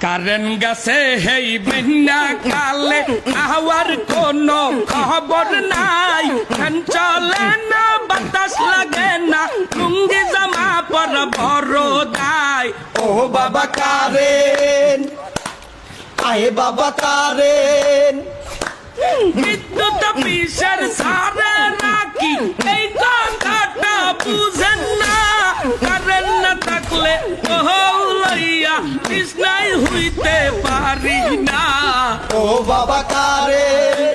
Current গাছে হেই বিনা কালে hour কোনো খবর নাই। ফ্যান চলে না, বাতাস লাগে না, লুঙ্গি জামা পর বড় দায়। ও বাবা কারেন, আয়ে বাবা কারেন। বিদ্যুৎ অফিসের সারে নাকি এই কথাটা বুঝেন না। কারেন না থাকলে লইয়া কৃষ্ণাই হইতে পারি না। ও বাবা কারেন,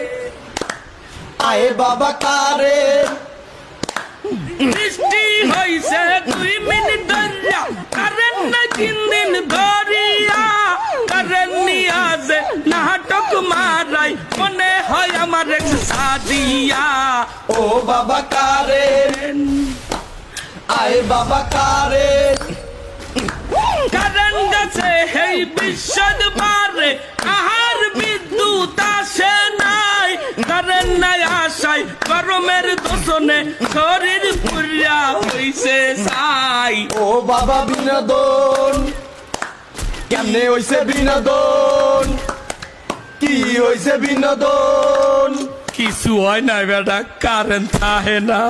আয়ে বাবা কারেন। বৃষ্টি হইছে 2 মিনিট ধরিয়া, কারেন না 3 দিন ধরিয়া। কারেন নিয়া যে নাটক মারাই, মনে হয় আমার এক সাদিয়া। ও বাবা কারেন, আয়ে বাবা কারেন। কারেন গেছে হেই বিশ্বদ বারে, আহার বিদ্যুৎ আসে নাই। কারেন নাই আসাই গরমের দোষণে শরীর পুরিয়া হইছে ছাই। ও বাবা বিনোদন, কেমনে হইছে বিনোদন, কি হইছে বিনোদন? কিছু হয় না বেটা, কারেন্ট থাকে না।